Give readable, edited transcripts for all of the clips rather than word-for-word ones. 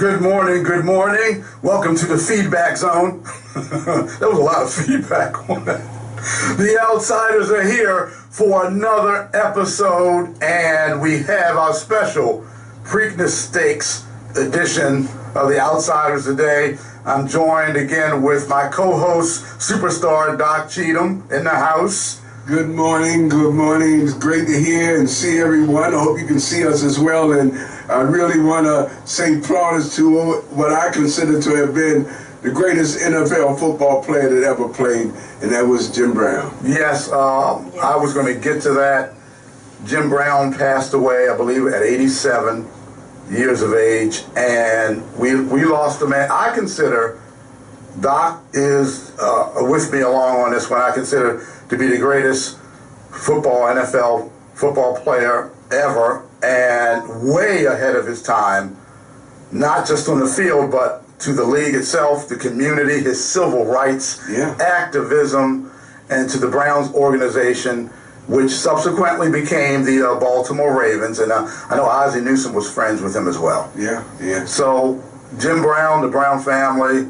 Good morning, good morning. Welcome to the feedback zone. There was a lot of feedback on that. The Outsiders are here for another episode, and we have our special Preakness Stakes edition of the Outsiders today. I'm joined again with my co-host, superstar Doc Cheatham, in the house. Good morning, good morning. It's great to hear and see everyone. I hope you can see us as well. And I really want to say plaudits to what I consider to have been the greatest NFL football player that ever played, and that was Jim Brown. Yes, I was going to get to that. Jim Brown passed away, I believe, at 87 years of age, and we lost a man. I consider, Doc is with me along on this one, I consider to be the greatest NFL football player ever, and way ahead of his time, not just on the field, but to the league itself, the community, his civil rights activism, and to the Browns organization, which subsequently became the Baltimore Ravens. And I know Ozzie Newsome was friends with him as well. Yeah. So Jim Brown, the Brown family,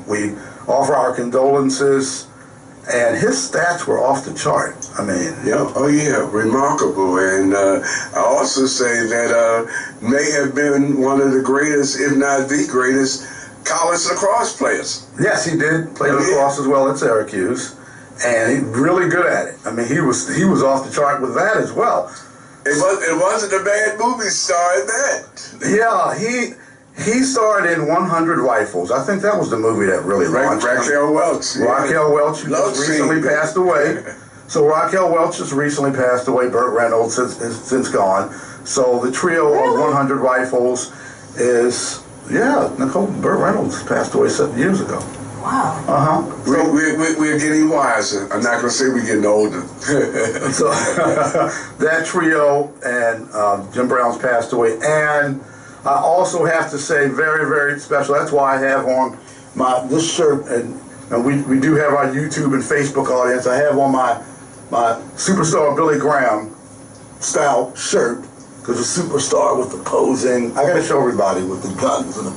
we offer our condolences. And his stats were off the chart. I mean, remarkable. And I also say that may have been one of the greatest, if not the greatest, college lacrosse players. Yes, he did play lacrosse as well at Syracuse, and he's really good at it. I mean, he was off the chart with that as well. It wasn't a bad movie star in that. Yeah, he starred in 100 Rifles. I think that was the movie that really launched him. Raquel Welch. Raquel Welch, who just recently passed away. So Raquel Welch just recently passed away. Burt Reynolds has since gone. So the trio of 100 Rifles is, Burt Reynolds passed away 7 years ago. Wow. We're getting wiser. I'm not going to say we're getting older. So that trio, and Jim Brown's passed away. And I also have to say, very, very special. That's why I have on this shirt, and we do have our YouTube and Facebook audience. I have on my Superstar Billy Graham style shirt, because a superstar with the posing. I got to show everybody with the guns, and I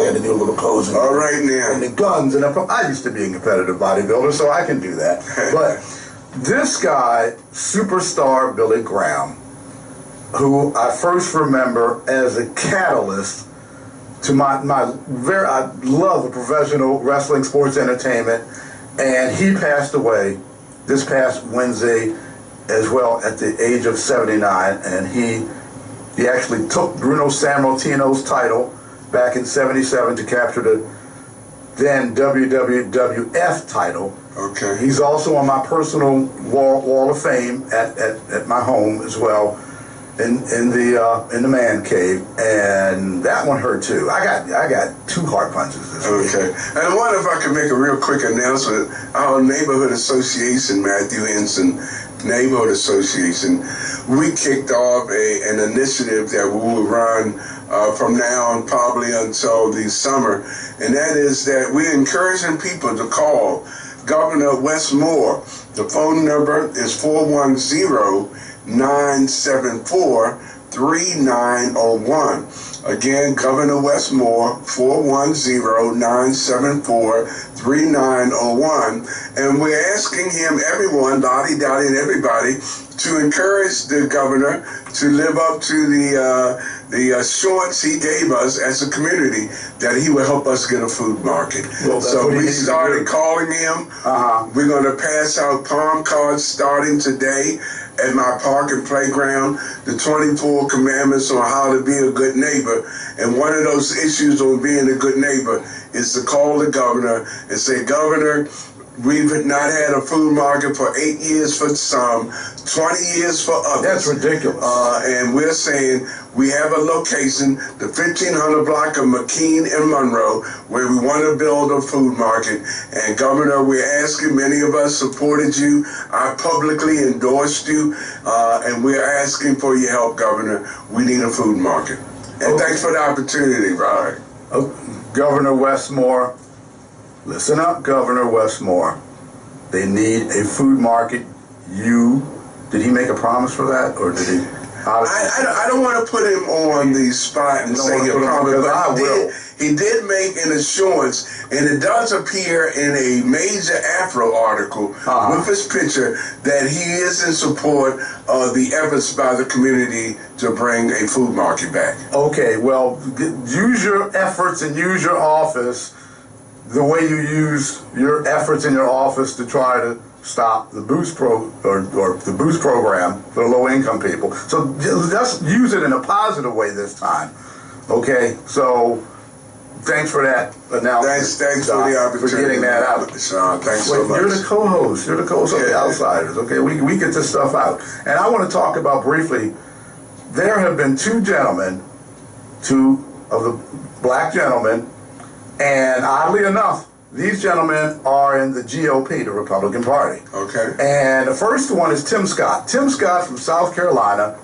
got to do a little posing. All right now. And the guns, and I used to be a competitive bodybuilder, so I can do that. But this guy, Superstar Billy Graham, who I first remember as a catalyst to I love the professional wrestling sports entertainment, and he passed away this past Wednesday as well at the age of 79, and he actually took Bruno Sammartino's title back in 77 to capture the then WWF title. Okay. He's also on my personal wall of fame at my home as well. In the man cave, and that one hurt too. I got 2 heart punches this week. Okay. And I wonder if I could make a real quick announcement. Our neighborhood association, Matthew Henson Neighborhood Association, we kicked off an initiative that we will run from now on probably until the summer, and that is that we're encouraging people to call Governor Wes Moore. The phone number is 410-974-3901. Again, Governor Wes Moore, 410-974-3901. And we're asking him, everyone, Dottie, and everybody, to encourage the governor to live up to the assurance he gave us as a community that he would help us get a food market. Well, so we started calling him. We're going to pass out palm cards starting today at my park and playground, the 24 commandments on how to be a good neighbor. And one of those issues on being a good neighbor is to call the governor and say, Governor, we've not had a food market for 8 years for some, 20 years for others. That's ridiculous. And we're saying we have a location, the 1500 block of McKean and Monroe, where we want to build a food market. And Governor, we're asking, many of us supported you. I publicly endorsed you. And we're asking for your help, Governor. We need a food market. And thanks for the opportunity, Robert. Governor Wes Moore, listen up, Governor Wes Moore. They need a food market. Did he make a promise for that, or did he? I don't want to put him on the spot and say he'll probably, but he did make an assurance, and it does appear in a major Afro article with his picture that he is in support of the efforts by the community to bring a food market back. Okay, well, use your efforts and use your office the way you use your efforts in your office to try to stop the boost or the boost program for the low-income people. So just use it in a positive way this time. Okay, so thanks for that announcement. Thanks for the opportunity. For getting that out. Sean, thanks so much. You're the co-host. You're the co-host of the Outsiders. Okay, we get this stuff out. And I want to talk about briefly, there have been two of the black gentlemen, and oddly enough, these gentlemen are in the GOP, the Republican Party. Okay. And the first one is Tim Scott. Tim Scott from South Carolina.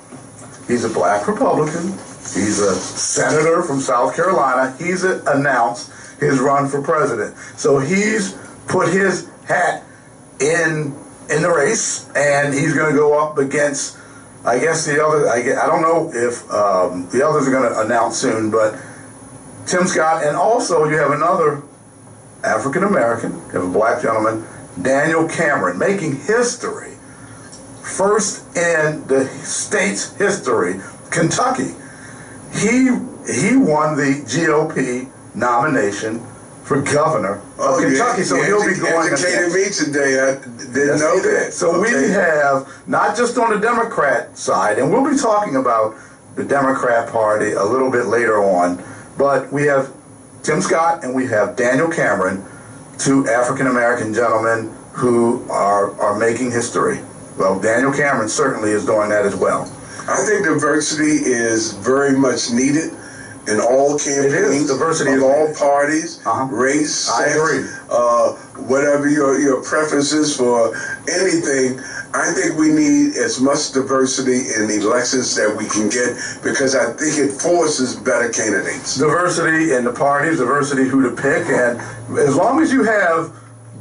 He's a black Republican. He's a senator from South Carolina. He's announced his run for president. So he's put his hat in the race, and he's going to go up against, I guess the other, I don't know if the others are going to announce soon, but Tim Scott, and also you have another African American, you have a black gentleman, Daniel Cameron, making history. First in the state's history, Kentucky. He won the GOP nomination for governor of Kentucky, so he'll be going educated me today. I didn't know that. So we have, not just on the Democrat side, and we'll be talking about the Democrat Party a little bit later on, but we have Tim Scott and we have Daniel Cameron, two African-American gentlemen who are making history. Well, Daniel Cameron certainly is doing that as well. I think diversity is very much needed in all campaigns, diversity of all parties, race, sex, whatever your preferences for anything. I think we need as much diversity in elections that we can get, because I think it forces better candidates. Diversity in the parties, diversity who to pick, and as long as you have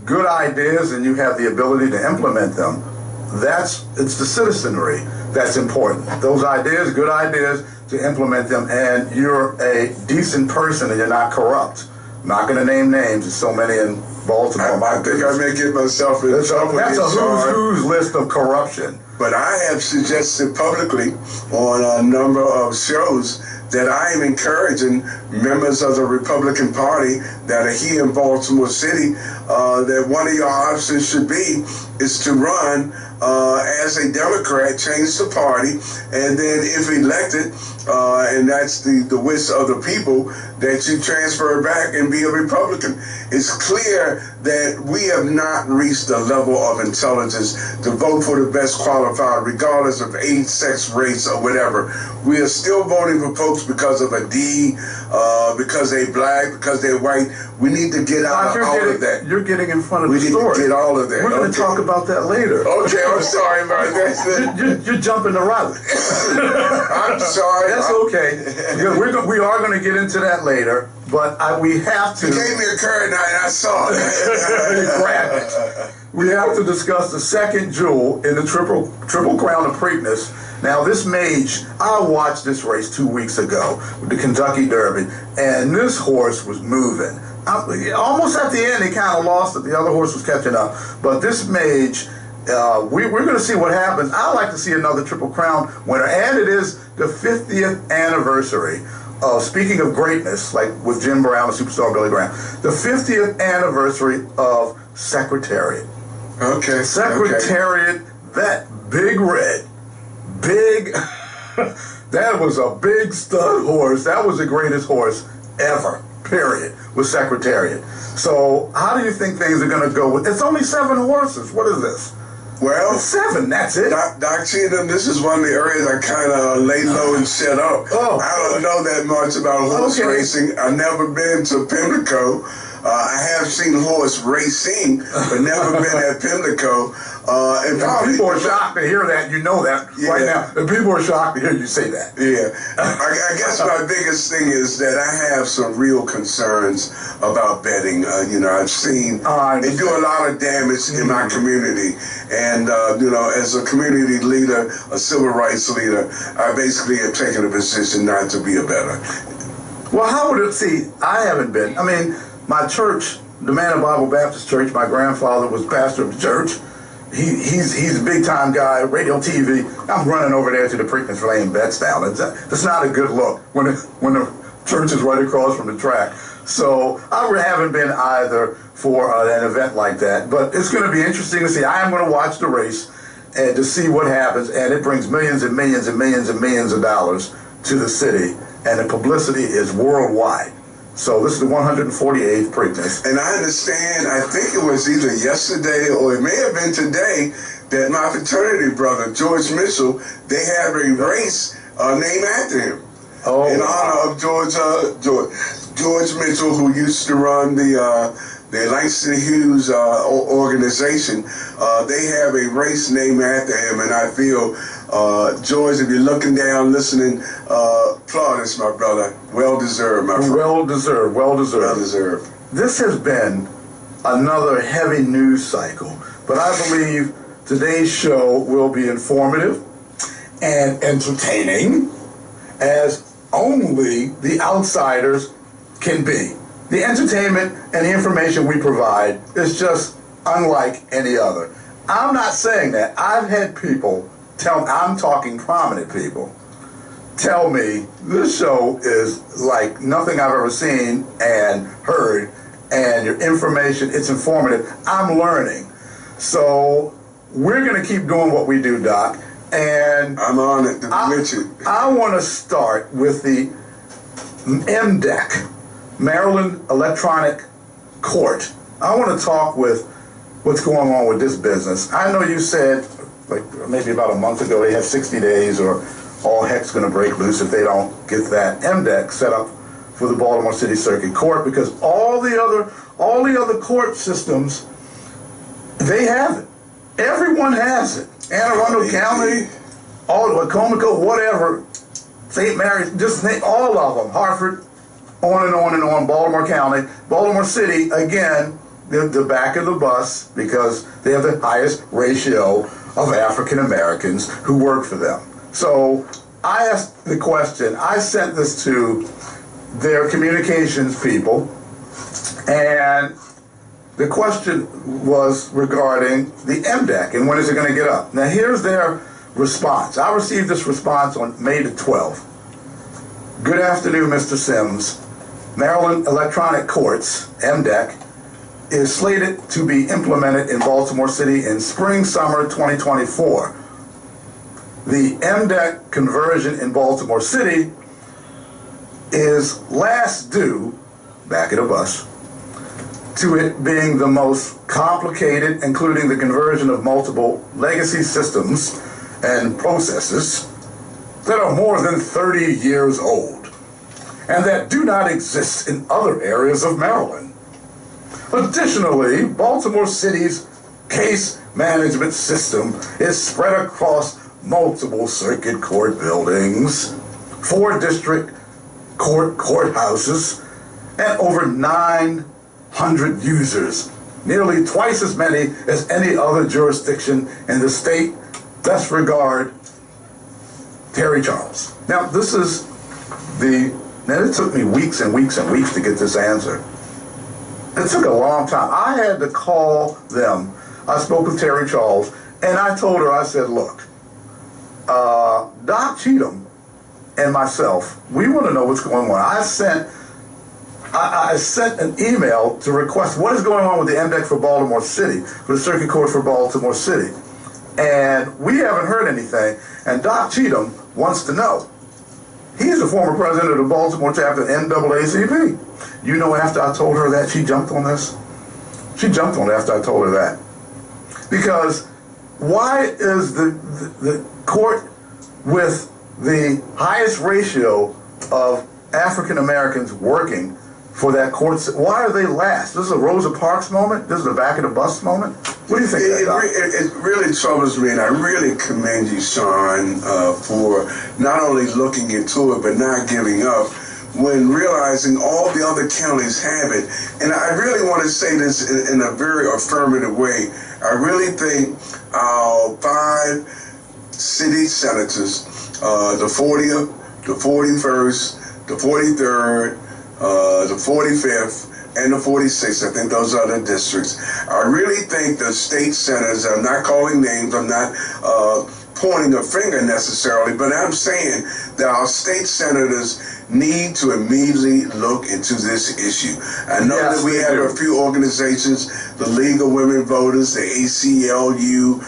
good ideas and you have the ability to implement them, it's the citizenry that's important. Those ideas, good ideas, to implement them, and you're a decent person and you're not corrupt. I'm not going to name names. There's so many in Baltimore. I think I may get myself in trouble. That's a who's list of corruption. But I have suggested publicly on a number of shows that I am encouraging members of the Republican Party that are here in Baltimore City, that one of your options should be is to run as a Democrat, change the party, and then if elected, and that's the wish of the people, that you transfer back and be a Republican. It's clear that we have not reached the level of intelligence to vote for the best qualified, regardless of age, sex, race, or whatever. We are still voting for folks because of a D, because they're black, because they're white. We need to get out of all of that. You're getting in front of the story. We need to get all of that. We're going to talk about that later. Okay, I'm sorry about that. You're jumping the route. I'm sorry. That's okay. We are going to get into that later, but we have to. You gave me a card and I saw it. Grab it. We have to discuss the second jewel in the Triple Crown of Preakness. Now, this mage, I watched this race 2 weeks ago with the Kentucky Derby, and this horse was moving. Almost at the end, he kind of lost it. The other horse was catching up. But this mage, we're going to see what happens. I'd like to see another Triple Crown winner, and it is the 50th anniversary of, speaking of greatness, like with Jim Brown and Superstar Billy Graham, the 50th anniversary of Secretariat. Okay. Secretariat, that big red, big, that was a big stud horse. That was the greatest horse ever, period, with Secretariat. So how do you think things are going to go? It's only 7 horses. What is this? Well, it's 7, that's it. Doc Cheatham, this is one of the areas I kind of lay low and shut up. I don't know that much about horse racing. I've never been to Pimlico. I have seen horse racing, but never been at Pimlico. And people are shocked to hear that. You know that right now. And people are shocked to hear you say that. Yeah. I guess my biggest thing is that I have some real concerns about betting. I've seen it do a lot of damage in my community. And, as a community leader, a civil rights leader, I basically have taken a position not to be a bettor. Well, how would it see? I haven't been. I mean, my church, the Man of Bible Baptist Church, my grandfather was pastor of the church. He's a big time guy, radio, TV. I'm running over there to the Preakness laying bets down. That's not a good look when the church is right across from the track. So I haven't been either for an event like that. But it's going to be interesting to see. I am going to watch the race and to see what happens. And it brings millions and millions and millions and millions of dollars to the city. And the publicity is worldwide. So this is the 148th Preakness. And I understand, I think it was either yesterday or it may have been today, that my fraternity brother, George Mitchell, they have a race named after him. In honor of George Mitchell, who used to run the Langston Hughes organization. They have a race named after him, and I feel, George, if you're looking down, listening, plaudits, my brother. Well deserved, my friend. Well deserved. Well deserved. Well deserved. This has been another heavy news cycle, but I believe today's show will be informative and entertaining as only the outsiders can be. The entertainment and the information we provide is just unlike any other. I'm not saying that. I've had people I'm talking prominent people, tell me this show is like nothing I've ever seen and heard, and your information, it's informative. I'm learning. So we're going to keep doing what we do, Doc. And I'm on it to be with you. I want to start with the MDEC, Maryland Electronic Court. I want to talk with what's going on with this business. I know you said, like maybe about a month ago, they have 60 days or all heck's going to break loose if they don't get that MDEC set up for the Baltimore City Circuit Court, because all the other court systems, they have it. Everyone has it. Anne Arundel County, Wacomico, whatever, St. Mary's, just name all of them, Hartford, on and on and on, Baltimore County, Baltimore City, again, the back of the bus, because they have the highest ratio of African Americans who work for them. So I asked the question, I sent this to their communications people, and the question was regarding the MDEC and when is it going to get up. Now here's their response. I received this response on May the 12th. Good afternoon, Mr. Simms. Maryland Electronic Courts, MDEC, is slated to be implemented in Baltimore City in spring-summer 2024. The MDEC conversion in Baltimore City is last due, back of the bus, to it being the most complicated, including the conversion of multiple legacy systems and processes that are more than 30 years old and that do not exist in other areas of Maryland. Additionally, Baltimore City's case management system is spread across multiple circuit court buildings, 4 district courthouses, and over 900 users, nearly twice as many as any other jurisdiction in the state. Thus regard Terry Charles. Now this is now it took me weeks and weeks and weeks to get this answer. It took a long time. I had to call them. I spoke with Terry Charles, and I told her, I said, look, Doc Cheatham and myself, we want to know what's going on. I sent an email to request what is going on with the MDEC for Baltimore City, for the Circuit Court for Baltimore City. And we haven't heard anything, and Doc Cheatham wants to know. He's the former president of the Baltimore chapter of NAACP. You know, after I told her that, she jumped on this. She jumped on it after I told her that. Because why is the court with the highest ratio of African Americans working for that court. Why are they last? This is a Rosa Parks moment? This is the back of the bus moment? What do you think of that, Doc? It really troubles me, and I really commend you, Sean, for not only looking into it, but not giving up when realizing all the other counties have it. And I really want to say this in a very affirmative way. I really think our 5 city senators, the 40th, the 41st, the 43rd, the 45th, and the 46th, I think those are the districts. I really think the state senators, I'm not calling names, I'm not pointing a finger necessarily, but I'm saying that our state senators need to immediately look into this issue. I know that we have a few organizations, the League of Women Voters, the ACLU,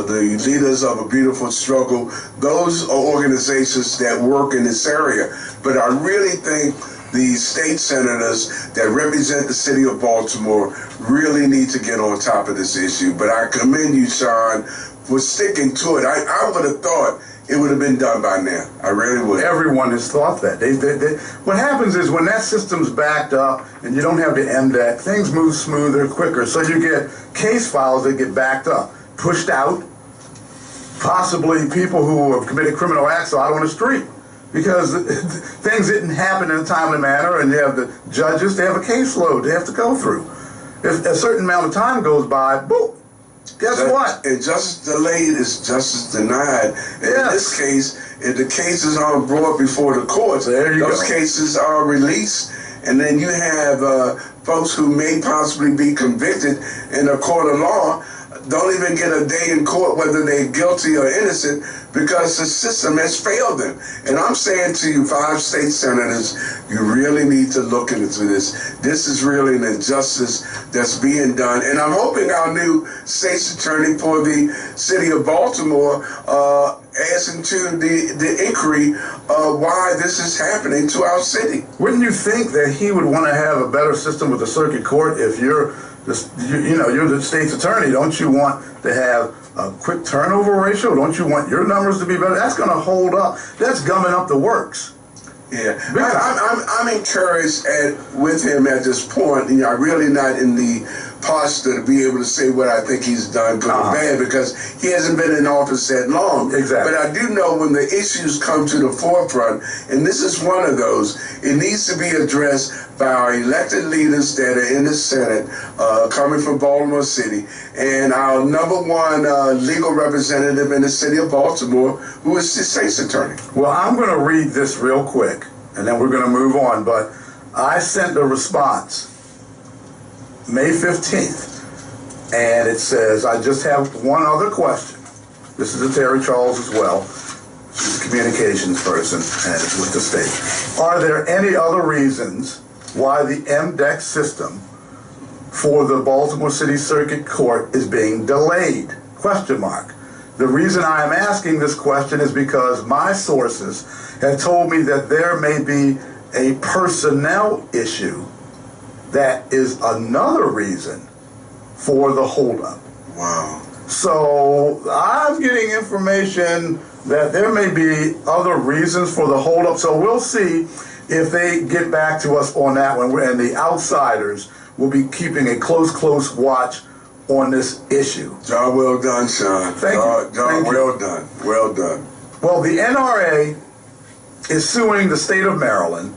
the Leaders of a Beautiful Struggle. Those are organizations that work in this area. But I really think the state senators that represent the city of Baltimore really need to get on top of this issue. But I commend you, Sean, for sticking to it. I would have thought it would have been done by now. I really would. Everyone has thought that. What happens is when that system's backed up and you don't have the MDEC, things move smoother, quicker. So you get case files that get backed up, pushed out. Possibly people who have committed criminal acts are out on the street because things didn't happen in a timely manner, and you have the judges, they have a caseload they have to go through. If a certain amount of time goes by, boom. Guess what? And justice delayed is justice denied. In this case, if the cases aren't brought before the courts, those cases are released, and then you have folks who may possibly be convicted in a court of law don't even get a day in court whether they're guilty or innocent because the system has failed them. And I'm saying to you, 5 state senators, you really need to look into this. This is really an injustice that's being done. And I'm hoping our new state's attorney for the city of Baltimore adds into the inquiry of why this is happening to our city. Wouldn't you think that he would want to have a better system with the circuit court if you're the state's attorney? Don't you want to have a quick turnover ratio? Don't you want your numbers to be better? That's going to hold up. That's gumming up the works. Yeah, I'm encouraged with him at this point. I'm really not in the posture to be able to say what I think he's done good or bad because he hasn't been in office that long. Exactly. But I do know when the issues come to the forefront, and this is one of those, it needs to be addressed by our elected leaders that are in the Senate, coming from Baltimore City, and our #1 legal representative in the city of Baltimore, who is the state's attorney. Well, I'm going to read this real quick, and then we're going to move on, but I sent a response May 15th, and it says, I just have one other question. This is to Terry Charles as well. She's a communications person and it's with the state. Are there any other reasons why the MDEC system for the Baltimore City Circuit Court is being delayed? Question mark. The reason I am asking this question is because my sources have told me that there may be a personnel issue that is another reason for the holdup. Wow. So I'm getting information that there may be other reasons for the holdup. So we'll see if they get back to us on that one. And the outsiders will be keeping a close watch on this issue. Job well done, Sean. Thank you. Job well done. Well done. Well, the NRA is suing the state of Maryland.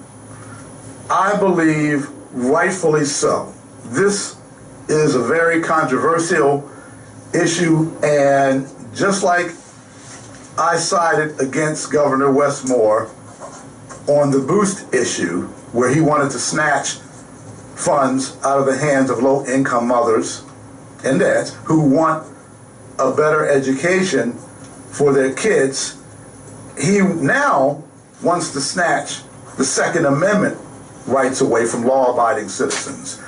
I believe rightfully so. This is a very controversial issue, and just like I sided against Governor Westmore on the boost issue, where he wanted to snatch funds out of the hands of low-income mothers and dads who want a better education for their kids, he now wants to snatch the Second Amendment rights away from law-abiding citizens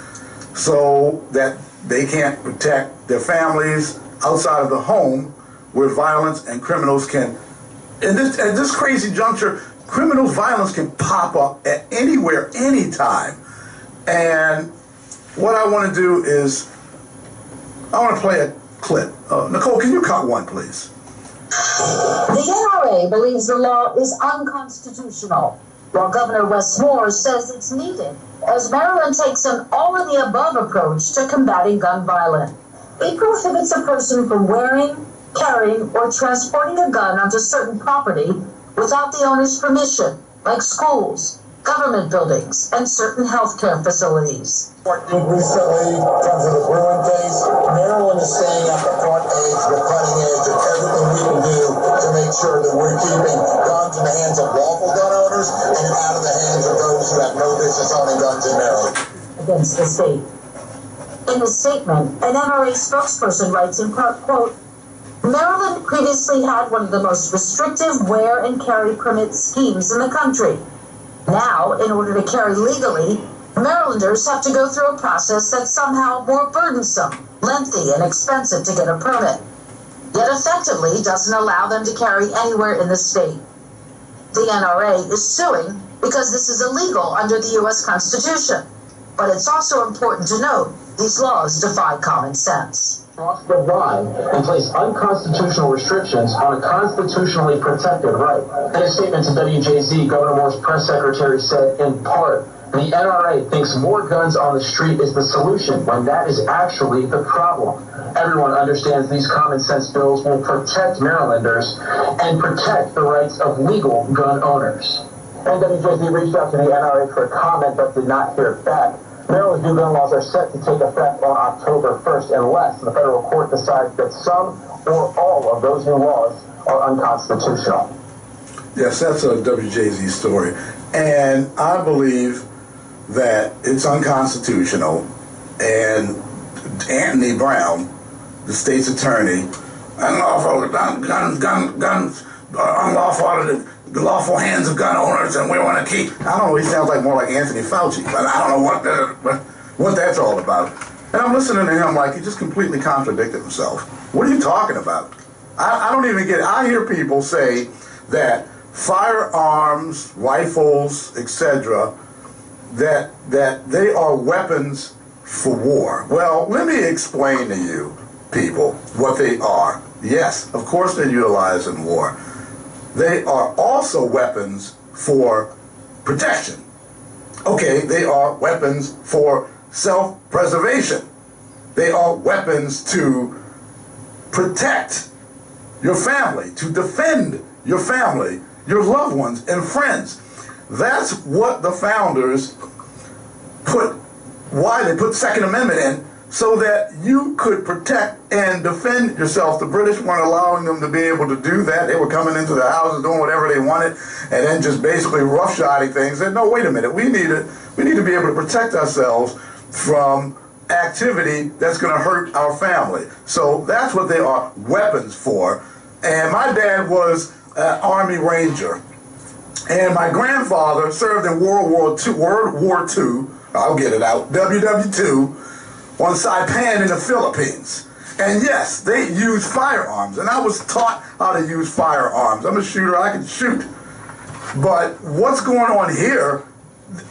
so that they can't protect their families outside of the home where violence and criminals can, at this crazy juncture, violence can pop up at anywhere, anytime. And what I want to do is, I want to play a clip. Nicole, can you cut one, please? The NRA believes the law is unconstitutional, while Governor Westmore says it's needed as Maryland takes an all-of-the-above approach to combating gun violence. It prohibits a person from wearing, carrying, or transporting a gun onto certain property without the owner's permission, like schools, government buildings, and certain healthcare facilities. Recently, in terms of the Bruin case, Maryland is staying at the front edge, the cutting edge of everything we can do to make sure that we're keeping guns in the hands of lawful gun owners and out of the hands of those who have no business owning guns in Maryland. Against the state. In a statement, an NRA spokesperson writes in part, quote, Maryland previously had one of the most restrictive wear and carry permit schemes in the country. Now, in order to carry legally, Marylanders have to go through a process that's somehow more burdensome, lengthy, and expensive to get a permit, yet effectively doesn't allow them to carry anywhere in the state. The NRA is suing because this is illegal under the U.S. Constitution, but it's also important to note these laws defy common sense. Cross the line and place unconstitutional restrictions on a constitutionally protected right. In a statement to WJZ, Governor Moore's press secretary said, in part, the NRA thinks more guns on the street is the solution when that is actually the problem. Everyone understands these common sense bills will protect Marylanders and protect the rights of legal gun owners. And WJZ reached out to the NRA for a comment but did not hear back. Maryland's new gun laws are set to take effect on October 1st unless the federal court decides that some or all of those new laws are unconstitutional. Yes, that's a WJZ story. And I believe that it's unconstitutional. And Anthony Brown, the state's attorney, unlawful guns are unlawful out of the lawful hands of gun owners, and we want to keep. I don't know. He sounds like more like Anthony Fauci, but I don't know what that's all about. And I'm listening to him like he just completely contradicted himself. What are you talking about? I don't even get it. I hear people say that firearms, rifles, etc., that they are weapons for war. Well, let me explain to you, people, what they are. Yes, of course they're utilized in war. They are also weapons for protection. Okay, they are weapons for self-preservation. They are weapons to protect your family, to defend your family, your loved ones and friends. That's what the founders why they put Second Amendment in, so that you could protect and defend yourself. The British weren't allowing them to be able to do that. They were coming into the houses doing whatever they wanted and then just basically roughshotting things. And no, wait a minute, we need to be able to protect ourselves from activity that's going to hurt our family. So that's what they are weapons for. And my dad was an Army Ranger. And my grandfather served in World War II, I'll get it out, WW2, on Saipan in the Philippines. And yes, they use firearms, and I was taught how to use firearms. I'm a shooter, I can shoot. But what's going on here,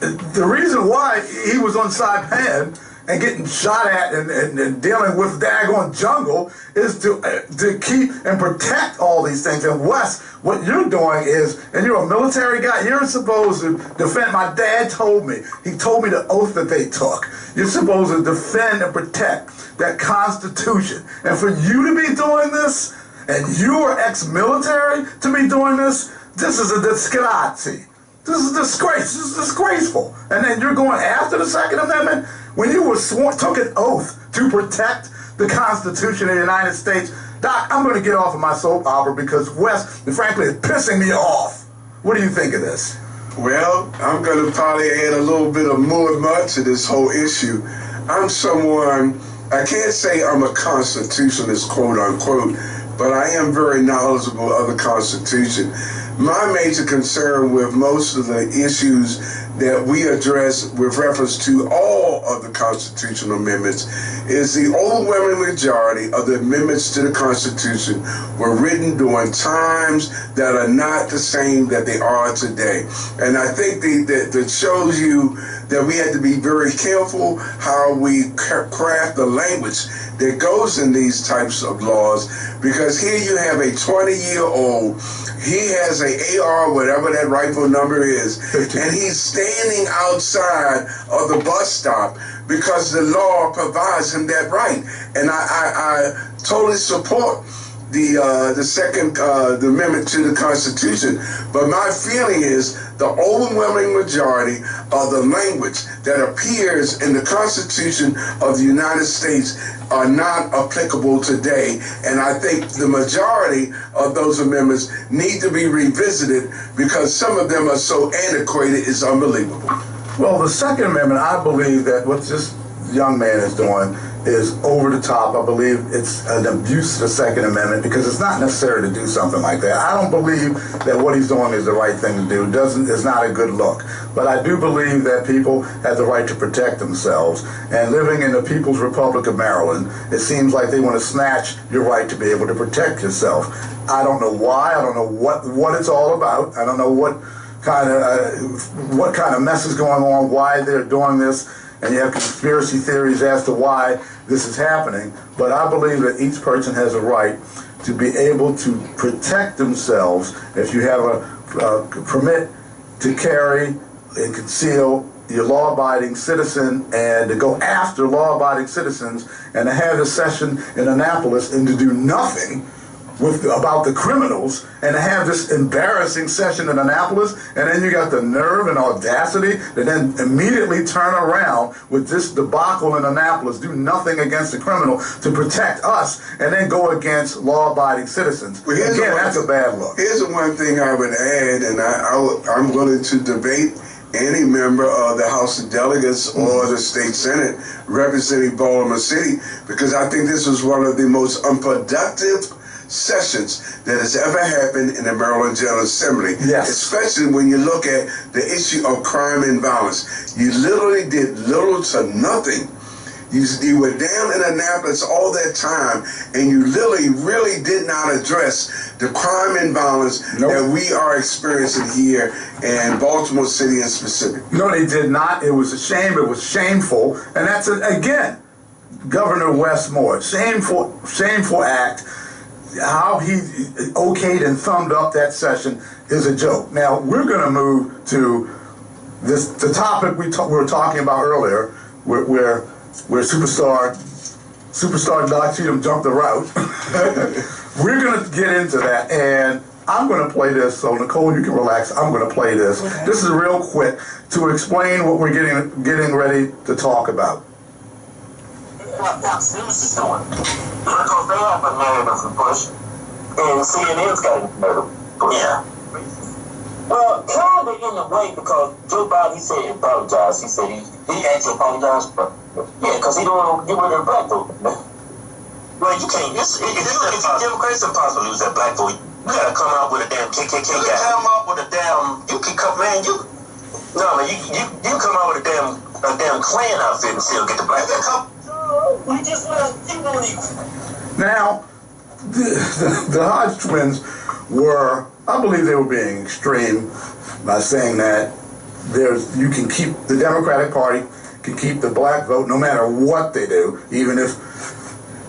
the reason why he was on Saipan and getting shot at and dealing with daggone jungle is to keep and protect all these things. And Wes, what you're doing is, and you're a military guy, you're supposed to defend. My dad told me, he told me the oath that they took. You're supposed to defend and protect that Constitution. And for you to be doing this, and you are ex-military to be doing this is a disgrace. This is a disgrace. This is disgraceful. And then you're going after the Second Amendment when you were took an oath to protect the Constitution of the United States. Doc, I'm going to get off of my soap opera because Wes, frankly, is pissing me off. What do you think of this? Well, I'm going to probably add a little bit of more mud to this whole issue. I'm someone, I can't say I'm a constitutionalist, quote unquote, but I am very knowledgeable of the Constitution. My major concern with most of the issues that we address with reference to all of the constitutional amendments is the overwhelming majority of the amendments to the Constitution were written during times that are not the same that they are today. And I think that shows you that we have to be very careful how we craft the language that goes in these types of laws, because because here you have a 20-year-old. He has a AR, whatever that rifle number is, and he's standing outside of the bus stop because the law provides him that right. And I totally support the second the amendment to the Constitution. But my feeling is the overwhelming majority of the language that appears in the Constitution of the United States are not applicable today. And I think the majority of those amendments need to be revisited because some of them are so antiquated, it's unbelievable. Well, the Second Amendment, I believe that what this young man is doing is over the top. I believe it's an abuse of the Second Amendment because it's not necessary to do something like that. I don't believe that what he's doing is the right thing to do. It's not a good look. But I do believe that people have the right to protect themselves. And living in the People's Republic of Maryland, it seems like they want to snatch your right to be able to protect yourself. I don't know why. I don't know what it's all about. I don't know what kind of mess is going on, why they're doing this. And you have conspiracy theories as to why this is happening. But I believe that each person has a right to be able to protect themselves. If you have a permit to carry and conceal, you're a law-abiding citizen, and to go after law-abiding citizens and to have a session in Annapolis and to do nothing about the criminals and to have this embarrassing session in Annapolis, and then you got the nerve and audacity to then immediately turn around with this debacle in Annapolis, do nothing against the criminal to protect us, and then go against law-abiding citizens. Well, again, that's a bad look. Here's the one thing I would add, and I'm willing to debate any member of the House of Delegates or the State Senate representing Baltimore City, because I think this was one of the most unproductive sessions that has ever happened in the Maryland General Assembly. Yes. Especially when you look at the issue of crime and violence. You literally did little to nothing. You were down in Annapolis all that time, and you literally really did not address the crime and violence that we are experiencing here in Baltimore City in specific. No, they did not. It was a shame. It was shameful. And that's, again, Governor Westmore. Shameful act. How he okayed and thumbed up that session is a joke. Now, we're going to move to the topic we were talking about earlier, where superstar Doc Cheatham jumped the route. We're going to get into that, and I'm going to play this, so Nicole, you can relax. I'm going to play this. Okay. This is real quick to explain what we're getting ready to talk about. What Simms is doing. Because they have a narrative to push, and CNN's got a narrative to push. Yeah. Well, kind of in a way, because Joe Biden, he said he apologized. He said he actually apologized, but yeah, because he don't want to get rid of the black vote. Well, you can't. If Democrats, it's impossible to lose that black vote. You gotta come out with a damn KKK guy. You come out with a damn. You can come, man. You come out with a damn Klan outfit and still get the black vote. We just want equal. Now, the Hodge twins were, I believe they were being extreme by saying that you can keep, the Democratic Party can keep the black vote no matter what they do, even if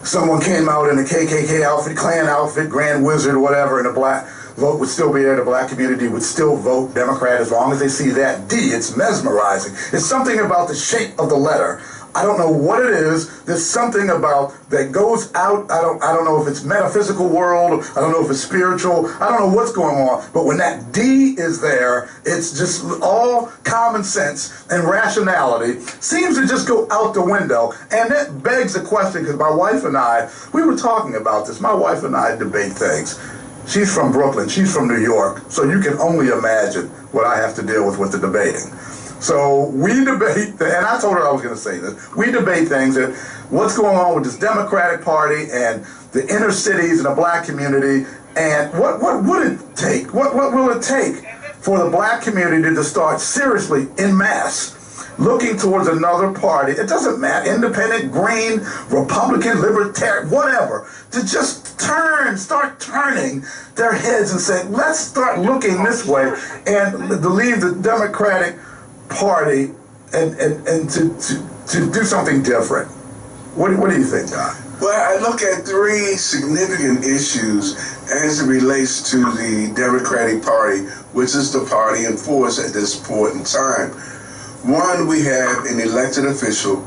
someone came out in a KKK outfit, Klan outfit, Grand Wizard, whatever, and the black vote would still be there. The black community would still vote Democrat as long as they see that D. It's mesmerizing. It's something about the shape of the letter. I don't know what it is. There's something about that goes out. I don't know if it's metaphysical world. I don't know if it's spiritual. I don't know what's going on. But when that D is there, it's just all common sense and rationality seems to just go out the window. And that begs the question, because my wife and I, we were talking about this. My wife and I debate things. She's from Brooklyn. She's from New York. So you can only imagine what I have to deal with the debating. So we debate, and I told her I was going to say this, we debate things that what's going on with this Democratic Party and the inner cities and the black community, and what would it take? What will it take for the black community to start seriously, en masse, looking towards another party? It doesn't matter, independent, green, Republican, libertarian, whatever, to just start turning their heads and say, let's start looking this way and to leave the Democratic Party and to do something different. What do you think, Don? Well, I look at three significant issues as it relates to the Democratic Party, which is the party in force at this point in time. One, we have an elected official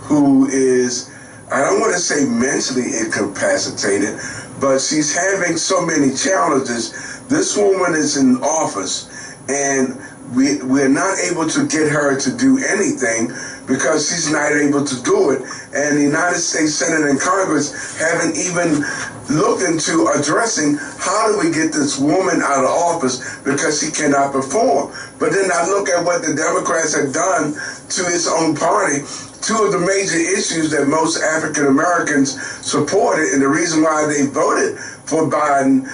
who is, I don't want to say mentally incapacitated, but she's having so many challenges. This woman is in office, and we're not able to get her to do anything because she's not able to do it. And the United States Senate and Congress haven't even looked into addressing how do we get this woman out of office because she cannot perform. But then I look at what the Democrats have done to its own party. Two of the major issues that most African Americans supported, and the reason why they voted for Biden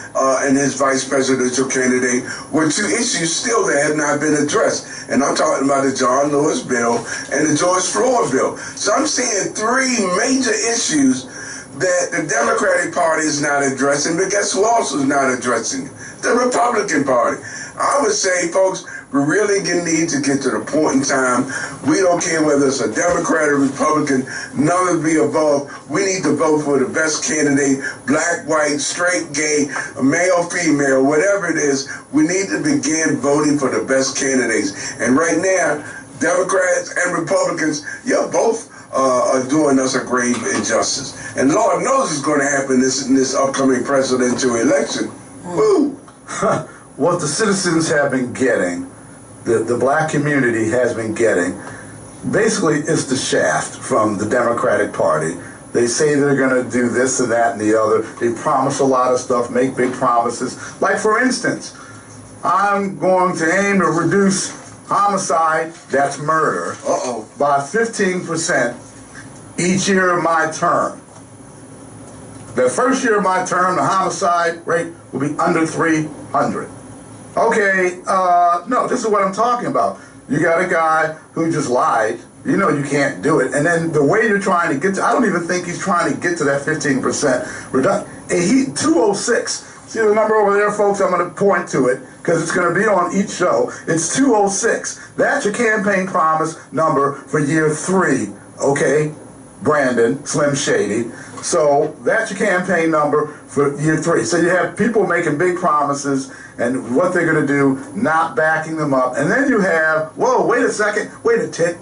and his vice presidential candidate, were two issues still that have not been addressed. And I'm talking about the John Lewis bill and the George Floyd bill. So I'm seeing three major issues that the Democratic Party is not addressing, but guess who else is not addressing? The Republican Party. I would say, folks, we really need to get to the point in time. We don't care whether it's a Democrat or Republican, none of the above. We need to vote for the best candidate, black, white, straight, gay, male, female, whatever it is. We need to begin voting for the best candidates. And right now, Democrats and Republicans, both are doing us a grave injustice. And Lord knows it's going to happen in this upcoming presidential election. Woo! What the citizens have been getting, the black community has been getting, basically is the shaft from the Democratic Party. They say they're going to do this and that and the other. They promise a lot of stuff, make big promises. Like, for instance, I'm going to aim to reduce homicide, that's murder, by 15% each year of my term. The first year of my term, the homicide rate will be under 300. Okay, no, this is what I'm talking about. You got a guy who just lied. You know you can't do it. And then the way you're trying to get to, I don't even think he's trying to get to that 15% reduction. 206. See the number over there, folks? I'm going to point to it because it's going to be on each show. It's 206. That's your campaign promise number for year 3. Okay, Brandon, Slim Shady. So that's your campaign number for year 3. So you have people making big promises and what they're going to do, not backing them up. And then you have, whoa, wait a second, wait a tick.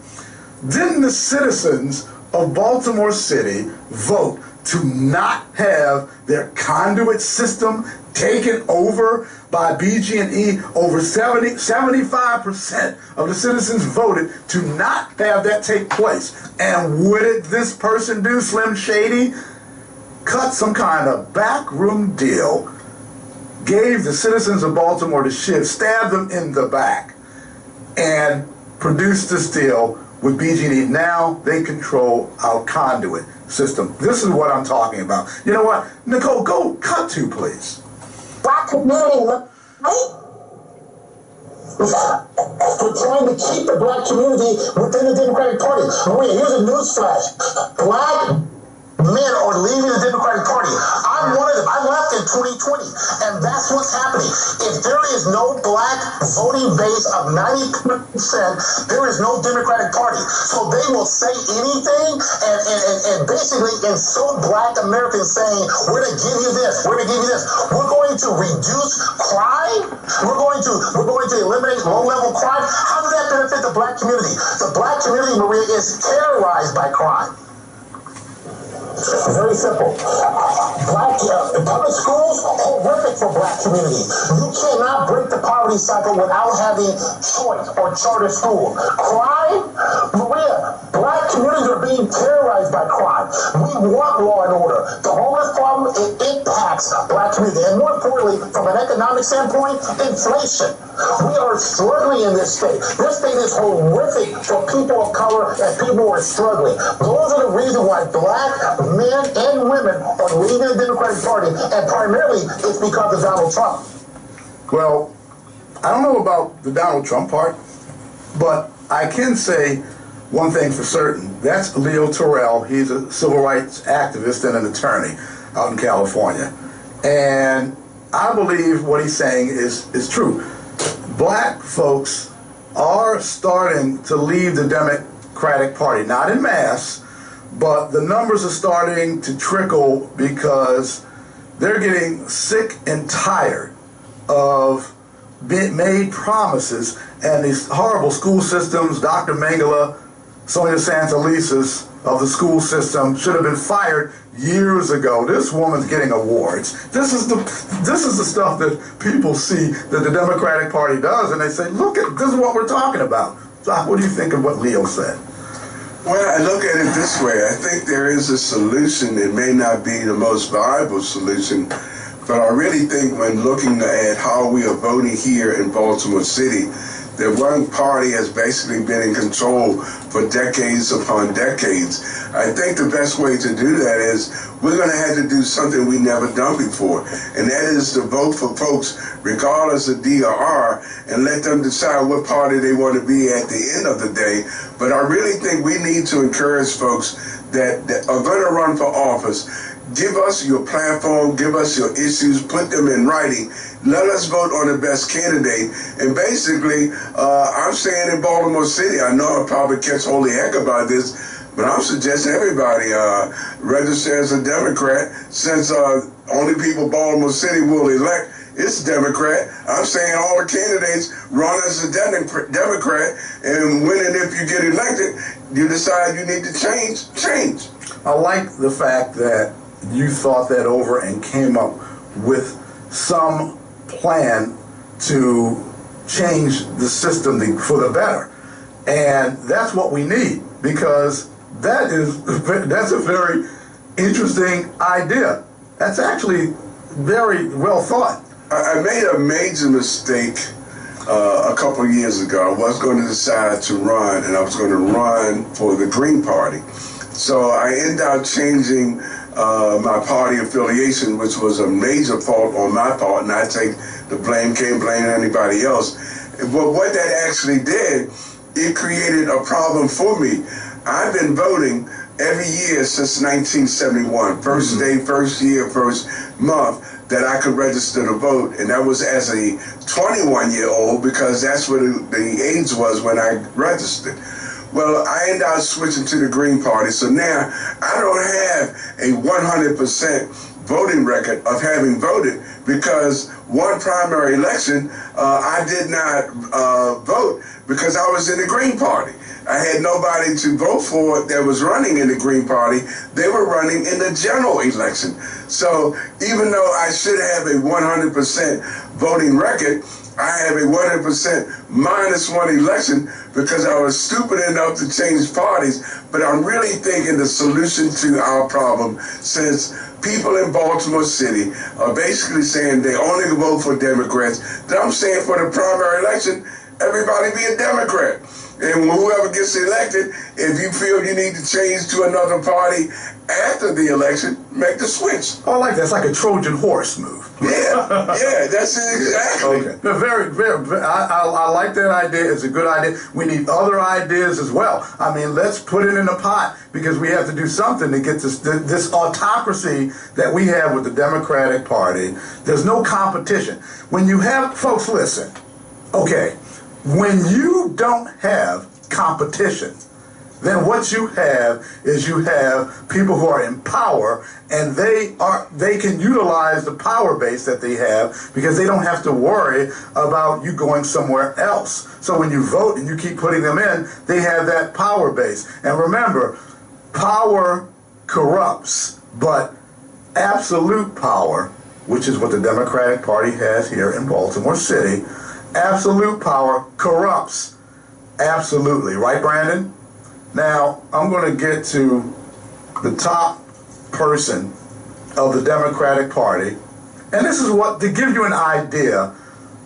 Didn't the citizens of Baltimore City vote to not have their conduit system taken over by BG&E? Over 75% of the citizens voted to not have that take place. And what did this person do, Slim Shady? Cut some kind of backroom deal, gave the citizens of Baltimore the shift, stabbed them in the back, and produced this deal with BG&E. Now they control our conduit system. This is what I'm talking about. You know what? Nicole, go cut to, please. Black community, right? We're trying to keep the black community within the Democratic Party. Maria, here's a newsflash. Black men are leaving the Democratic Party. I'm one of them. I left in 2020, and that's what's happening. If there is no black voting base of 90%, there is no Democratic Party. So they will say anything and basically insult black Americans saying, we're going to give you this, we're going to give you this. We're going to reduce crime. We're going to eliminate low-level crime. How does that benefit the black community? The black community, Maria, is terrorized by crime. Very simple. Public schools are horrific for black community. You cannot break the poverty cycle without having choice or charter school. Crime, Maria, black communities are being terrorized by crime. We want law and order. The homeless problem, it impacts black community. And more importantly, from an economic standpoint, inflation. We are struggling in this state. This state is horrific for people of color and people who are struggling. Those are the reasons why black men and women are leaving the Democratic Party, and primarily it's because of Donald Trump. Well, I don't know about the Donald Trump part, but I can say one thing for certain. That's Leo Terrell. He's a civil rights activist and an attorney out in California. And I believe what he's saying is true. Black folks are starting to leave the Democratic Party, not in mass, but the numbers are starting to trickle because they're getting sick and tired of being made promises and these horrible school systems. Dr. Mengele, Sonia Santelises of the school system should have been fired years ago. This woman's getting awards. This is the stuff that people see that the Democratic Party does, and they say, look, this is what we're talking about. So what do you think of what Leo said? Well, I look at it this way. I think there is a solution. It may not be the most viable solution, but I really think when looking at how we are voting here in Baltimore City, that one party has basically been in control for decades upon decades. I think the best way to do that is we're going to have to do something we've never done before, and that is to vote for folks regardless of D or R and let them decide what party they want to be at the end of the day. But I really think we need to encourage folks that are going to run for office. Give us your platform, give us your issues, put them in writing. Let us vote on the best candidate. And basically, I'm saying in Baltimore City, I know I'll probably catch holy heck about this, but I'm suggesting everybody register as a Democrat, since only people Baltimore City will elect is Democrat. I'm saying all the candidates run as a Democrat, and when and if you get elected, you decide you need to change. I like the fact that you thought that over and came up with some plan to change the system for the better. And that's what we need, because that's a very interesting idea. That's actually very well thought. I made a major mistake a couple of years ago. I was going to decide to run, and I was going to run for the Green Party. So I ended up changing my party affiliation, which was a major fault on my part, and I take the blame, can't blame anybody else. But what that actually did, it created a problem for me. I've been voting every year since 1971, first day, first year, first month that I could register to vote, and that was as a 21-year-old, because that's what the age was when I registered. Well, I ended up switching to the Green Party, so now I don't have a 100% voting record of having voted, because one primary election, I did not vote because I was in the Green Party. I had nobody to vote for that was running in the Green Party. They were running in the general election. So even though I should have a 100% voting record, I have a 100% minus one election because I was stupid enough to change parties. But I'm really thinking the solution to our problem, since people in Baltimore City are basically saying they only vote for Democrats, that I'm saying for the primary election, everybody be a Democrat. And whoever gets elected, if you feel you need to change to another party after the election, make the switch. Oh, I like that. It's like a Trojan horse move. Yeah, that's it exactly. Okay. Very, I like that idea. It's a good idea. We need other ideas as well. I mean, let's put it in the pot, because we have to do something to get this autocracy that we have with the Democratic Party. There's no competition. When you have, folks, listen, okay, when you don't have competition, then what you have is you have people who are in power, and they can utilize the power base that they have, because they don't have to worry about you going somewhere else. So when you vote and you keep putting them in, they have that power base. And remember, power corrupts, but absolute power, which is what the Democratic Party has here in Baltimore City, absolute power corrupts. Absolutely. Right, Brandon? Now, I'm going to get to the top person of the Democratic Party. And this is what, to give you an idea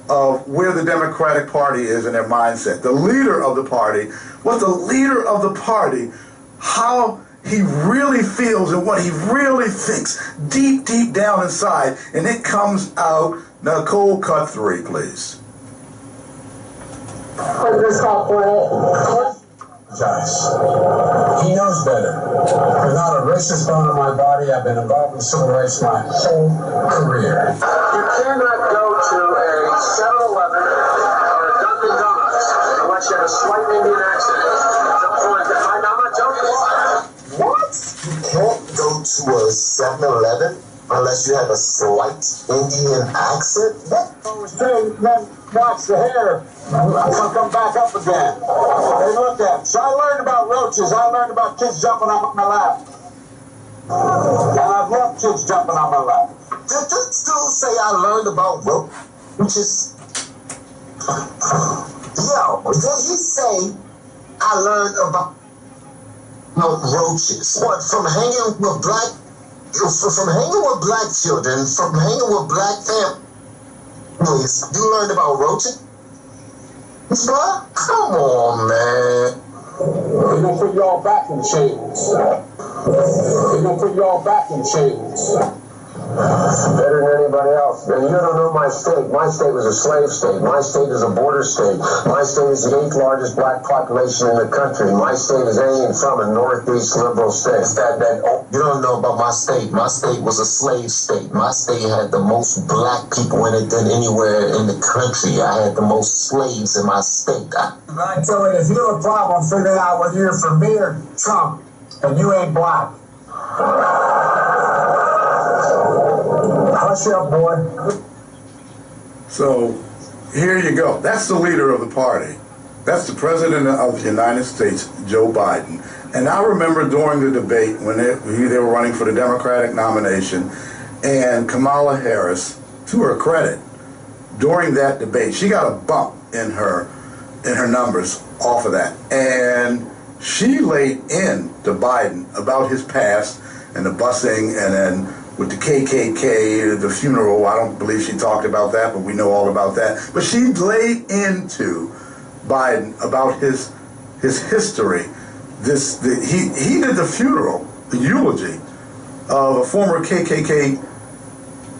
of where the Democratic Party is in their mindset. The leader of the party, what the leader of the party, how he really feels and what he really thinks deep, deep down inside. And it comes out. Nicole, cut 3, please. He knows better. Without a racist bone in my body, I've been involved in civil rights my whole career. You cannot go to a 7-Eleven or a Dunkin' Donuts unless you have a slight Indian accent. That's a point. I'm not joking. What? a slight Indian accent? What? Say, then watch the hair. I'm gonna come back up again. Hey, look at it. So I learned about roaches. I learned about kids jumping on my lap. And I've loved kids jumping on my lap. Did this dude say I learned about roaches? Yo, did he say I learned about roaches? What, from hanging with black children, from hanging with black families, you learned about roaches? What? Come on, man. We're gonna put you all back in chains. We're gonna put you all back in chains. Better than anybody else. And you don't know my state. My state was a slave state. My state is a border state. My state is the 8th largest black population in the country. My state is anything from a northeast liberal state. You don't know about my state. My state was a slave state. My state had the most black people in it than anywhere in the country. I had the most slaves in my state. I tell you, if you have a problem figuring out whether you're for me or Trump, and you ain't black. Hush up, boy. So here you go. That's the leader of the party. That's the president of the United States, Joe Biden. And I remember during the debate when they were running for the Democratic nomination, and Kamala Harris, to her credit, during that debate, she got a bump in her numbers off of that. And she laid in to Biden about his past and the busing, and then with the KKK, the funeral. I don't believe she talked about that, but we know all about that. But she laid into Biden about his history. He did the funeral, the eulogy of a former KKK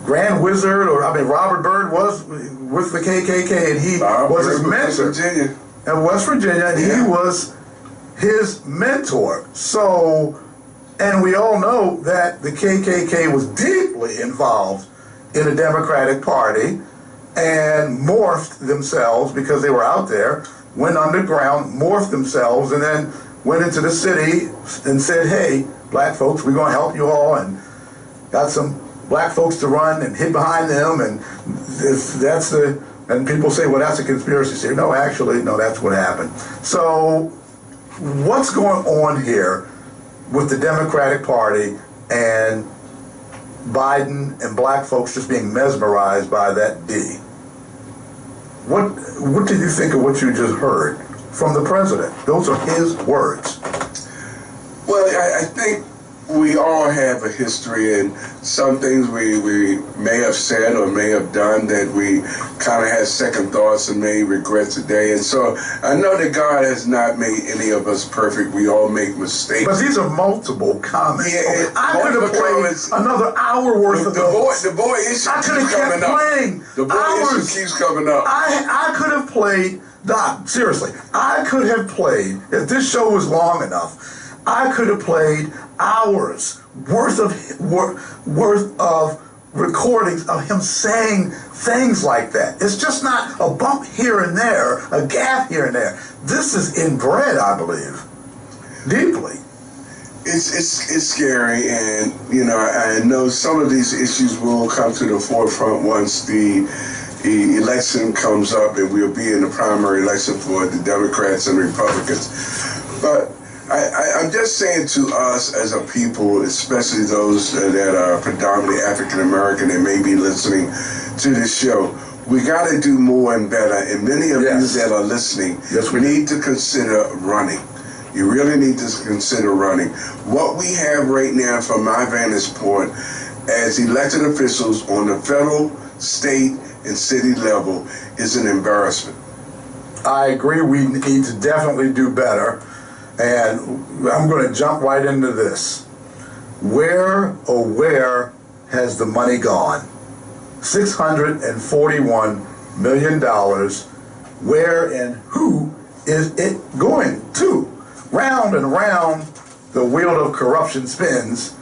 Grand Wizard, Robert Byrd was with the KKK, and he was his mentor in West Virginia, and he was his mentor. So, and we all know that the KKK was deeply involved in the Democratic Party and morphed themselves because they were out there, went underground, morphed themselves, and then went into the city and said, hey, black folks, we're going to help you all, and got some black folks to run and hid behind them, and and people say, well, that's a conspiracy theory. No, actually, no, that's what happened. So what's going on here with the Democratic Party and Biden and black folks just being mesmerized by that D? What did you think of what you just heard from the president? Those are his words. Well, I think we all have a history, and some things we may have said or may have done that we kind of had second thoughts and may regret today. And so I know that God has not made any of us perfect. We all make mistakes. But these are multiple comments. Yeah, I could have played another hour worth of those. The boy issue I could have kept playing. The boy issue keeps coming up. I could have played, Doc, seriously, I could have played, if this show was long enough, I could have played hours worth of recordings of him saying things like that. It's just not a bump here and there, a gap here and there. This is inbred, I believe, deeply. It's scary, and I know some of these issues will come to the forefront once the election comes up, and we'll be in the primary election for the Democrats and Republicans. But I'm just saying to us as a people, especially those that are predominantly African American and may be listening to this show, we got to do more and better. And many of you that are listening, we need to consider running. You really need to consider running. What we have right now, from my vantage point, as elected officials on the federal, state, and city level, is an embarrassment. I agree. We need to definitely do better. And I'm going to jump right into this. Where has the money gone? $641 million. Where and who is it going to? Round and round the wheel of corruption spins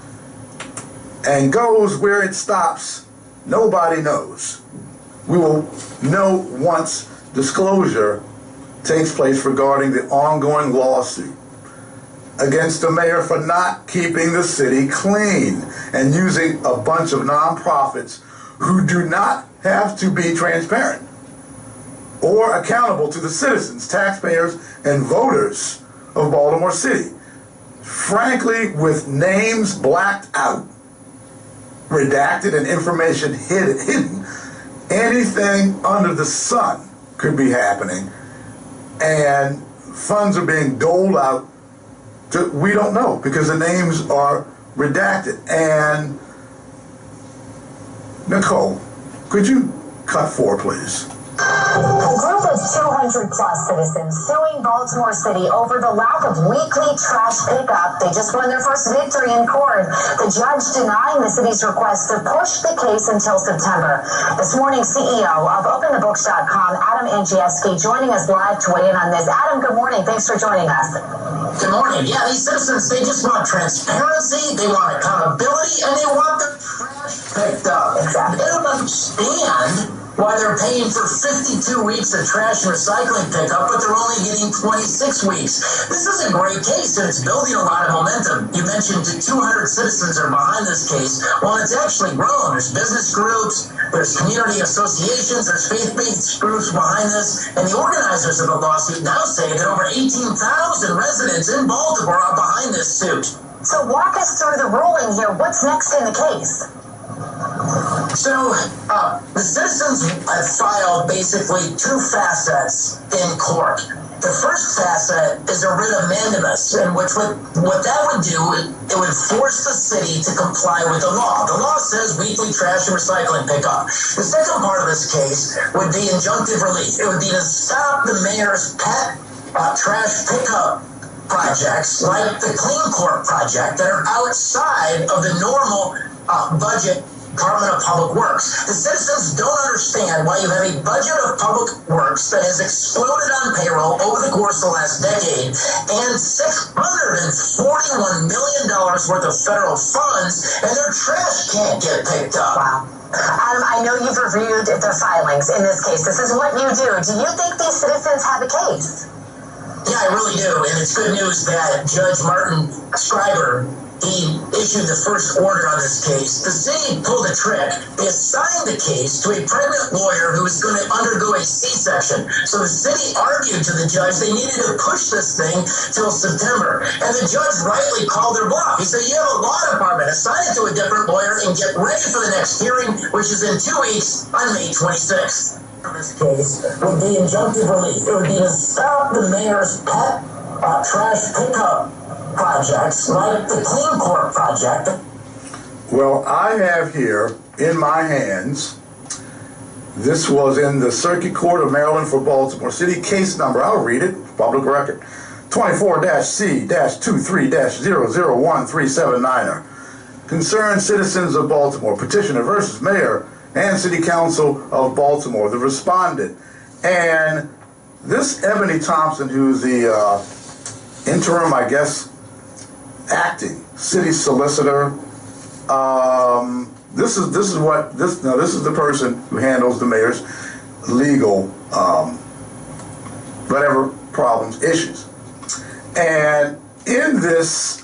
and goes where it stops. Nobody knows. We will know once disclosure takes place regarding the ongoing lawsuit against the mayor for not keeping the city clean and using a bunch of nonprofits who do not have to be transparent or accountable to the citizens, taxpayers, and voters of Baltimore City. Frankly, with names blacked out, redacted, and information hidden, anything under the sun could be happening, and funds are being doled out to, we don't know, because the names are redacted. And Nicole, could you cut 4, please? A group of 200 plus citizens suing Baltimore City over the lack of weekly trash pickup. They just won their first victory in court. The judge denying the city's request to push the case until September. This morning, CEO of OpenTheBooks.com, Adam Andrzejewski, joining us live to weigh in on this. Adam, good morning. Thanks for joining us. Good morning. Yeah, these citizens, they just want transparency, they want accountability, and they want the trash picked up. Exactly. They don't understand why they're paying for 52 weeks of trash and recycling pickup, but they're only getting 26 weeks. This is a great case, and it's building a lot of momentum. You mentioned 200 citizens are behind this case. Well, it's actually grown. There's business groups, there's community associations, there's faith-based groups behind this, and the organizers of the lawsuit now say that over 18,000 residents in Baltimore are behind this suit. So walk us through the ruling here. What's next in the case? So, the citizens have filed basically 2 facets in court. The first facet is a writ of mandamus, and what that would do, it would force the city to comply with the law. The law says weekly trash and recycling pickup. The second part of this case would be injunctive relief. It would be to stop the mayor's pet trash pickup projects like the Clean Court project that are outside of the normal budget Department of Public Works. The citizens don't understand why you have a budget of public works that has exploded on payroll over the course of the last decade and $641 million worth of federal funds, and their trash can't get picked up. Wow. Adam, I know you've reviewed the filings in this case. This is what you do. Do you think these citizens have a case? Yeah, I really do, and it's good news that Judge Martin Schreiber, he issued the first order on this case. The city pulled a trick. They assigned the case to a pregnant lawyer who was going to undergo a C-section. So the city argued to the judge they needed to push this thing till September. And the judge rightly called their bluff. He said, you have a law department, assign it to a different lawyer and get ready for the next hearing, which is in 2 weeks on May 26th. This case would be injunctive relief. It would be to stop the mayor's pet trash pickup projects like the Clean Court project. Well, I have here in my hands, this was in the Circuit Court of Maryland for Baltimore City, case number, I'll read it, public record, 24-C-23-001379er. Concerned citizens of Baltimore, petitioner versus mayor and city council of Baltimore, the respondent. And this Ebony Thompson, who's the interim, I guess, acting city solicitor. This is the person who handles the mayor's legal whatever problems, issues. And in this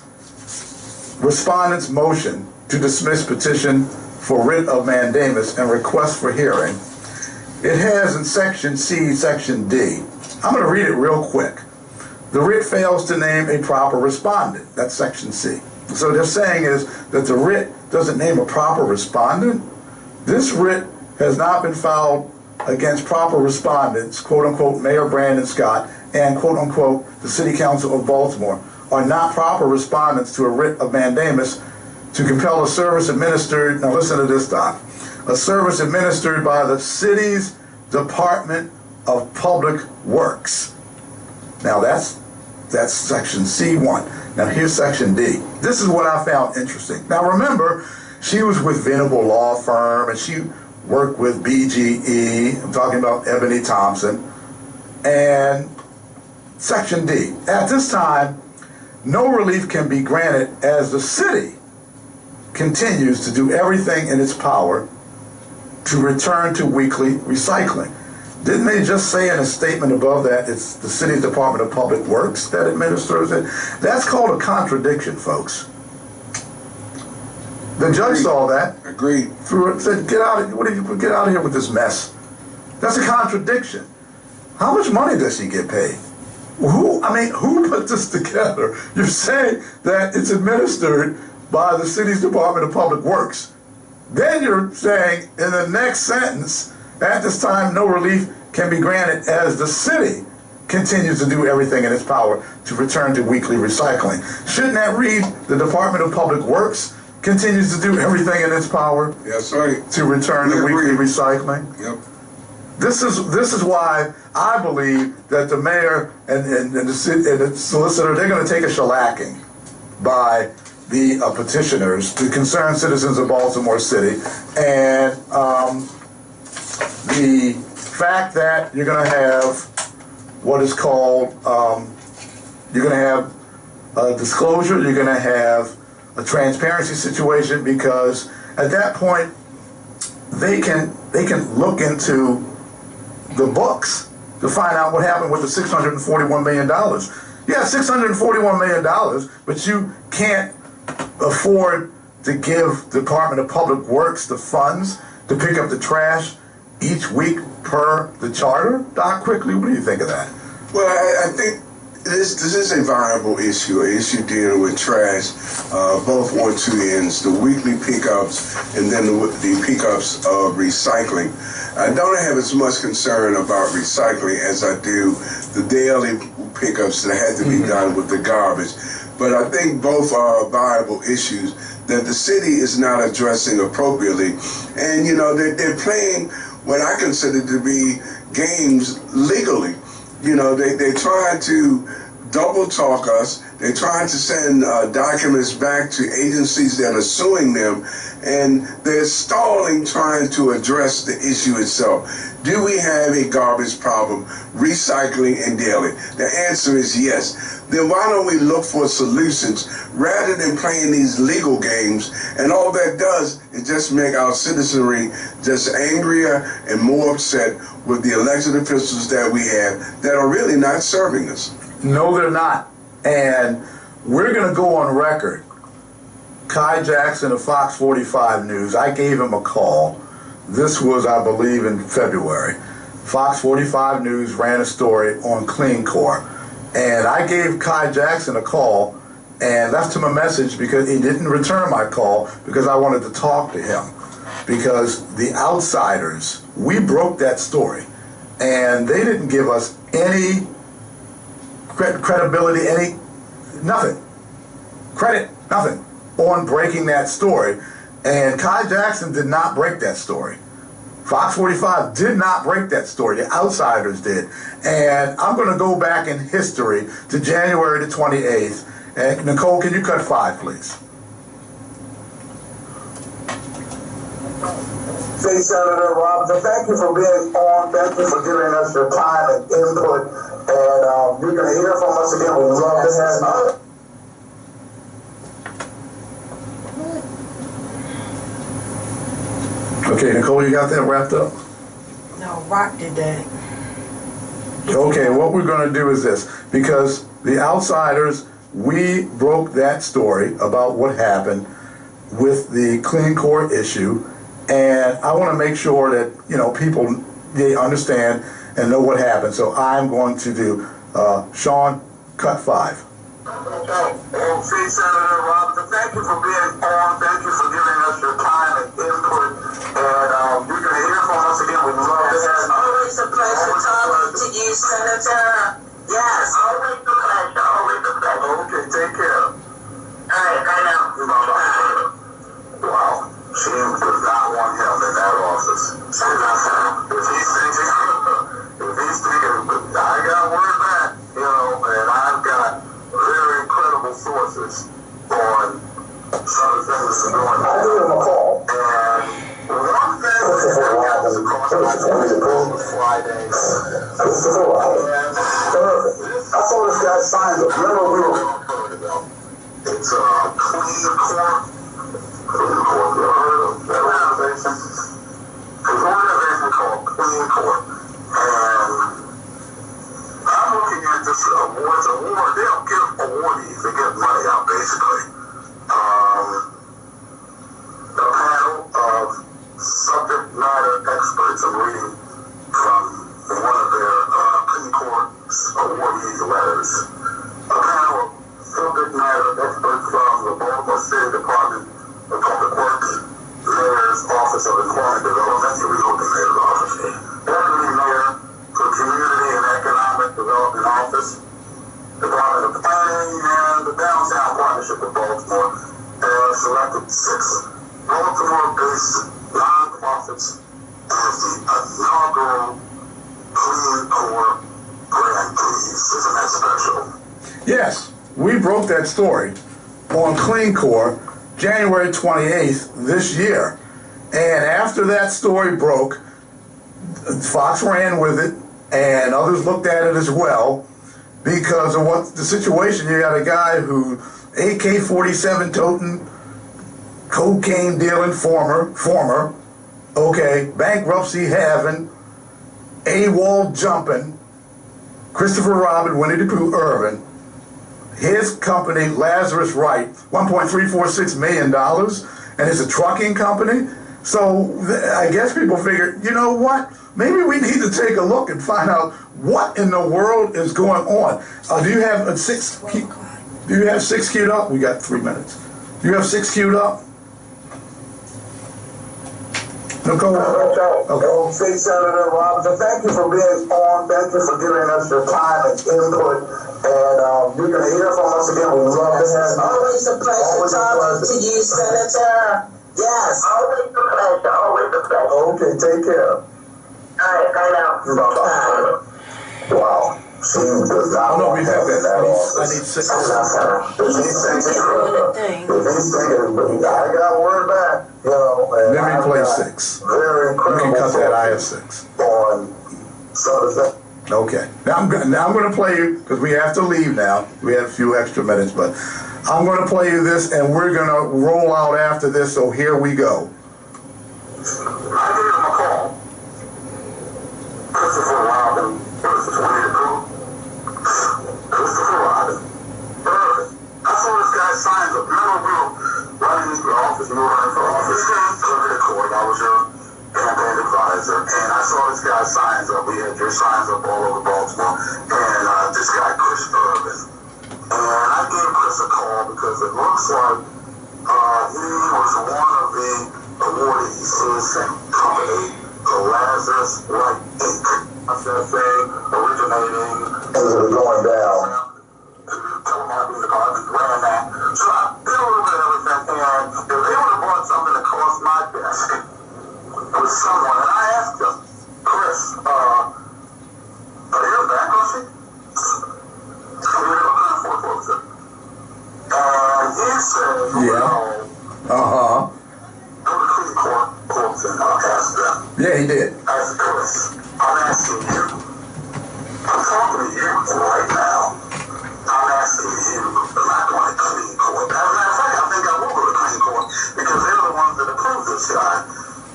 respondent's motion to dismiss petition for writ of mandamus and request for hearing, it has in section C, section D. I'm going to read it real quick. The writ fails to name a proper respondent. That's section C. So they're saying is that the writ doesn't name a proper respondent. This writ has not been filed against proper respondents, quote unquote, Mayor Brandon Scott and quote unquote, the City Council of Baltimore are not proper respondents to a writ of mandamus to compel a service administered, now listen to this, Doc, a service administered by the city's Department of Public Works. Now that's section C1. Now here's section D. This is what I found interesting. Now remember, she was with Venable Law Firm and she worked with BGE. I'm talking about Ebony Thompson. And section D. At this time, no relief can be granted as the city continues to do everything in its power to return to weekly recycling. Didn't they just say in a statement above that it's the city's Department of Public Works that administers it? That's called a contradiction, folks. The judge saw that. Agreed. Threw it, said, "Get out! Get out of here with this mess." That's a contradiction. How much money does she get paid? Who put this together? You're saying that it's administered by the city's Department of Public Works. Then you're saying in the next sentence, at this time, no relief can be granted as the city continues to do everything in its power to return to weekly recycling. Shouldn't that read the Department of Public Works continues to do everything in its power to return to weekly recycling? Yep. This is why I believe that the mayor and the solicitor, they're going to take a shellacking by the petitioners, the concerned citizens of Baltimore City, and the fact that you're going to have what is called, you're going to have a disclosure, you're going to have a transparency situation, because at that point they can look into the books to find out what happened with the $641 million. You have $641 million, but you can't afford to give the Department of Public Works the funds to pick up the trash each week per the charter? Doc, quickly, what do you think of that? Well, I think this is a viable issue, an issue dealing with trash, both on two ends, the weekly pickups and then the pickups of recycling. I don't have as much concern about recycling as I do the daily pickups that have to be done with the garbage. But I think both are viable issues that the city is not addressing appropriately. And, you know, they're playing what I consider to be games legally. You know, they're trying to double talk us. They're trying to send documents back to agencies that are suing them, and they're stalling trying to address the issue itself. Do we have a garbage problem, recycling and daily? The answer is yes. Then why don't we look for solutions rather than playing these legal games? And all that does is just make our citizenry just angrier and more upset with the elected officials that we have that are really not serving us. No, they're not. And we're going to go on record. Kai Jackson of Fox 45 News, I gave him a call. This was, I believe, in February. Fox 45 News ran a story on Clean Corp. And I gave Kai Jackson a call and left him a message because he didn't return my call because I wanted to talk to him. Because the outsiders, we broke that story. And they didn't give us any credibility, nothing. Credit, nothing on breaking that story. And Kai Jackson did not break that story. Fox 45 did not break that story. The outsiders did. And I'm going to go back in history to January the 28th. And Nicole, can you cut 5, please? State Senator Robinson, thank you for being on. Thank you for giving us your time and input. And you're going to hear from us again. We'd love to have you. Okay, Nicole, you got that wrapped up? No, Rock did that. Okay, what we're going to do is this. Because the outsiders, we broke that story about what happened with the Clean Court issue. And I want to make sure that, you know, people, they understand and know what happened. So I'm going to do, Sean, cut 5. State Senator Robinson, thank you for being on. Thank you for giving us your time and input. And you're going to hear from us again. We'd love to have you. Always a pleasure talking to you, Senator. Yes. Always a pleasure. Always a pleasure. Okay, take care. All right, I know. Wow. She does not want him in that office. If he's thinking, I got word back, you know, and I've got very credible sources on some of the things that are going on. I gave him a call. And one thing that happens across the country Fridays. I saw this guy sign up. Remember we were heard about. It's Clean Corp. Clean Corp. You ever heard of that organization? There's an organization called Clean Corp. I'm looking at this awards. Award, they don't give awardees, they give money out basically. A panel of subject matter experts, I'm reading from one of their Supreme Court's awardees letters. A panel of subject matter experts from the Baltimore City Department of Public Works, Mayor's Office of Employment Development, here we go to Mayor's Office, Deputy Mayor for Community and Economic Development Office, Department of Planning, and the Downtown Partnership of Baltimore, selected 6 Baltimore-based nonprofits as the inaugural Clean Core grantees. Isn't that special? Yes, we broke that story on Clean Core January 28th this year. And after that story broke, Fox ran with it, and others looked at it as well, because of what the situation. You got a guy who AK-47 toting, cocaine dealing former, okay, bankruptcy having, AWOL jumping, Christopher Robin, Winnie the Pooh Irvin, his company, Lazarus Wright, $1.346 million, and it's a trucking company. So I guess people figured, you know what? Maybe we need to take a look and find out what in the world is going on. Do you have 6? Do you have 6 queued up? We got 3 minutes. Do you have 6 queued up? No, go on. Okay. State Senator Robinson, thank you for being on. Thank you for giving us your time and input. And you're going to hear from us again. We love to have you. Always a pleasure talking to you, Senator. Yes. Always a pleasure. Always a pleasure. Okay, take care. All right, bye now. Bye-bye. Wow. She does not. Oh, no, we have that. I need 6. I got word back. You know, and let me play 6. Very incredible. You can cut that. I have 6. Okay. Now I'm going to play you, because we have to leave now. We have a few extra minutes, but I'm going to play you this, and we're going to roll out after this. So here we go. I gave him a call. Christopher Robin versus Winnie the Pooh. Christopher Robin. Irvin. I saw this guy's signs up. Remember, we were running for office. You were running for office. Clerk of the court. I was your campaign advisor. And I saw this guy's signs up. We had your signs up all over Baltimore. And this guy, Chris Irvin. And I gave Chris a call because it looks like he was one of the awardees to the same company, the Lazarus Wright Inc. SFA, originating. Things are going down. Telemarketing department ran that. So I did a little bit of everything, and if they would have bought something across my desk with someone, and I asked him, Chris, are you in bankruptcy? Are you in a foreclosure? And he said, no. Uh-huh. Go to Clean Court and ask them. Yeah, he did. I said, Chris, I'm asking you. I'm talking to you right now. I'm asking you, am I going to Clean Court? As a matter of fact, I think I will go to Clean Court because they're the ones that approved this guy.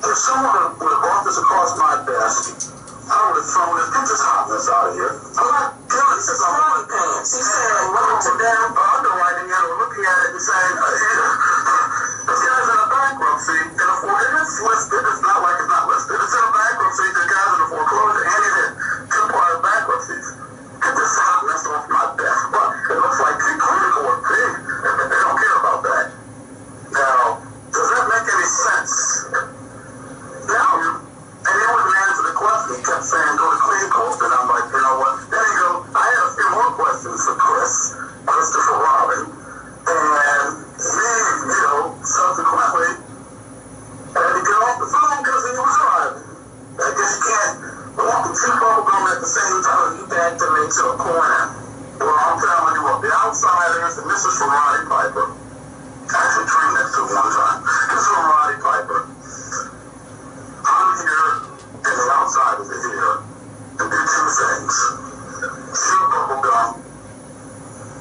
If someone would have brought this across my desk, I would have thrown this, get this hotness out of here. I'm not killing this. It's frying pans. He said, went to them underwriting it or looking at it and saying, this guy's in a bankruptcy, and it's listed. It's not like it's not listed. It's in a bankruptcy. The guy's in a foreclosure, and he's in 2 prior bankruptcies. Get this hotness off my desk. But it looks like Clean Court big. They don't care about that. Now, does that make any sense? No. And he wouldn't answer the question. He kept saying, go to Clean Court. And I'm like, you know what? Then he goes, I had a few more questions for Christopher Robin. And he, subsequently, had to get off the phone because he was driving. I guess you can't walk and chew bubblegum at the same time. You backed him into a corner. Well, I'm telling you what, the Outsiders, and this is from Roddy Piper. Actually, trained that to one time. This is from Roddy Piper. I'm here, and the Outsiders are here, and do 2 things. Chew bubblegum,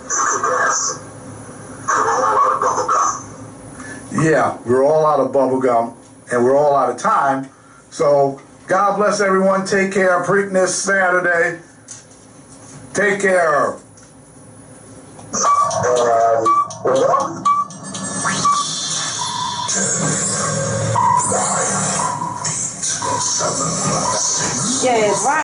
and gas. And we're all out of bubblegum. Yeah, we're all out of bubble gum, and we're all out of time. So God bless everyone. Take care. Preakness Saturday. Take care. Yeah, right.